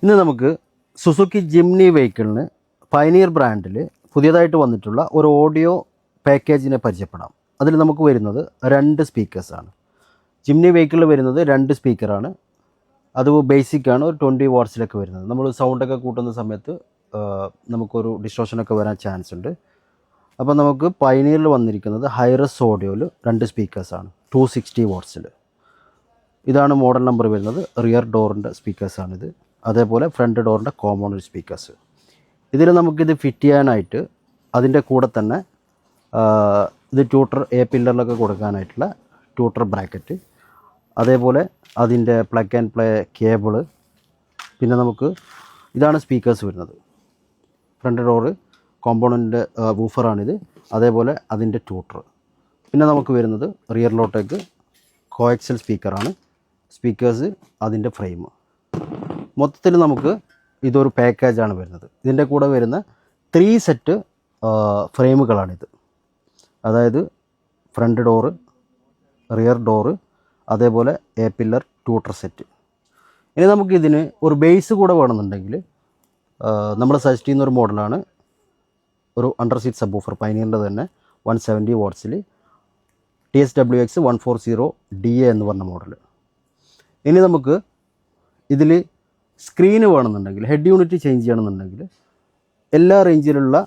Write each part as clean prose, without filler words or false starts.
ഇന്ന് നമുക്ക് Suzuki Jimny വെഹിക്കിളിന് Pioneer ബ്രാൻഡിൽ പുതിയതായിട്ട് വന്നിട്ടുള്ള ഒരു ഓഡിയോ പാക്കേജിനെ പരിചയപ്പെടാം. അതിൽ നമുക്ക് വരുന്നത് 2 സ്പീക്കേഴ്സാണ്. ജിംനി വെഹിക്കിളിൽ വരുന്നത് 2 സ്പീക്കറാണ്. അത് ബേസിക്കാണ്, ഒരു 20 വാട്ട്സിലൊക്കെ വരുന്നത്. നമ്മൾ സൗണ്ടൊക്കെ കൂട്ടുന്ന സമയത്ത് നമുക്കൊരു ഡിസ്റ്റോഷനൊക്കെ വരാൻ ചാൻസ് ഉണ്ട്. അപ്പോൾ നമുക്ക് പയനീറിൽ വന്നിരിക്കുന്നത് ഹൈറസ് ഓഡിയോയിൽ 2 സ്പീക്കേഴ്സാണ് 260 വാട്ട്സിൽ. ഇതാണ് മോഡൽ നമ്പർ വരുന്നത്. റിയർ ഡോറിൻ്റെ സ്പീക്കേഴ്സാണിത്. അതേപോലെ ഫ്രണ്ട് ഡോറിൻ്റെ കോമൺ സ്പീക്കേഴ്സ്. ഇതിൽ നമുക്കിത് ഫിറ്റ് ചെയ്യാനായിട്ട് അതിൻ്റെ കൂടെ തന്നെ ഇത് ട്യൂട്ടർ പില്ലറിലൊക്കെ കൊടുക്കാനായിട്ടുള്ള ട്യൂട്ടർ ബ്രാക്കറ്റ്, അതേപോലെ അതിൻ്റെ പ്ലഗ് ആൻഡ് പ്ലേ കേബിള്, പിന്നെ നമുക്ക് ഇതാണ് സ്പീക്കേഴ്സ് വരുന്നത്. ഫ്രണ്ട് ഡോറ് കോമ്പോണൻ്റ് വൂഫറാണിത്, അതേപോലെ അതിൻ്റെ ട്യൂട്ടർ. പിന്നെ നമുക്ക് വരുന്നത് റിയറിലോട്ടേക്ക് കോഎക്സൽ സ്പീക്കറാണ്, സ്പീക്കേഴ്സ്, അതിൻ്റെ ഫ്രെയിം. മൊത്തത്തിൽ നമുക്ക് ഇതൊരു പാക്കേജാണ് വരുന്നത്. ഇതിൻ്റെ കൂടെ വരുന്ന 3 സെറ്റ് ഫ്രെയിമുകളാണിത്. അതായത് ഫ്രണ്ട് ഡോറ്, റിയർ ഡോറ്, അതേപോലെ പില്ലർ, ട്യൂട്ടർ സെറ്റ്. ഇനി നമുക്കിതിന് ഒരു ബേസ് കൂടെ വേണമെന്നുണ്ടെങ്കിൽ നമ്മൾ സജസ്റ്റ് ചെയ്യുന്ന ഒരു മോഡലാണ് ഒരു അണ്ടർ സീറ്റ് സബ് വൂഫർ, പയനീറിൻ്റെ തന്നെ 170 വാട്ട്സിൽ TSWX 140DA എന്ന് പറഞ്ഞ മോഡൽ. ഇനി നമുക്ക് ഇതിൽ സ്ക്രീന് വേണമെന്നുണ്ടെങ്കിൽ, ഹെഡ് യൂണിറ്റ് ചേഞ്ച് ചെയ്യണമെന്നുണ്ടെങ്കിൽ എല്ലാ റേഞ്ചിലുള്ള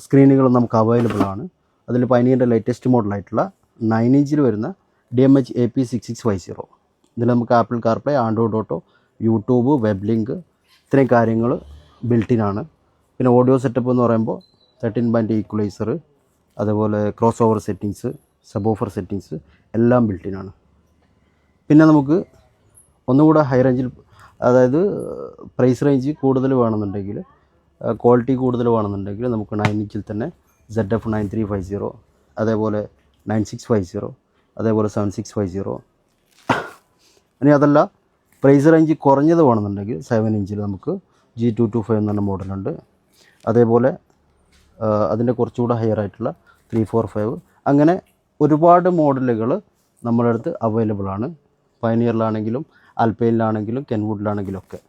സ്ക്രീനുകളും നമുക്ക് അവൈലബിൾ ആണ്. അതിൽ പയനീറിൻ്റെ ലേറ്റസ്റ്റ് മോഡലായിട്ടുള്ള 9 ഇഞ്ചിൽ വരുന്ന DMH AP6650. ഇതിൽ നമുക്ക് apple CarPlay, Android auto, YouTube, web link, ഇത്രയും കാര്യങ്ങൾ ബിൽട്ടിനാണ്. പിന്നെ ഓഡിയോ സെറ്റപ്പ് എന്ന് പറയുമ്പോൾ 13 ബാൻഡ് ഈക്വലൈസർ, അതേപോലെ cross over settings, sub offer settings എല്ലാം ബിൽട്ടിനാണ്. പിന്നെ നമുക്ക് ഒന്നുകൂടെ ഹൈ റേഞ്ചിൽ, അതായത് പ്രൈസ് റേഞ്ച് കൂടുതൽ വേണമെന്നുണ്ടെങ്കിൽ, ക്വാളിറ്റി കൂടുതൽ വേണമെന്നുണ്ടെങ്കിൽ നമുക്ക് 9 ഇഞ്ചിൽ തന്നെ ZF 9350, അതേപോലെ 9650, അതേപോലെ 7650. ഇനി അതല്ല പ്രൈസ് റേഞ്ച് കുറഞ്ഞത് വേണമെന്നുണ്ടെങ്കിൽ 7 ഇഞ്ചിൽ നമുക്ക് G225 എന്ന് പറഞ്ഞ മോഡലുണ്ട്. അതേപോലെ അതിൻ്റെ കുറച്ചുകൂടെ ഹയർ ആയിട്ടുള്ള 345. അങ്ങനെ ഒരുപാട് മോഡലുകൾ നമ്മുടെ അടുത്ത് അവൈലബിൾ ആണ്. പയനീറിലാണെങ്കിലും, ആൽപൈനിലാണെങ്കിലും, കെൻവുഡിലാണെങ്കിലും ഒക്കെ.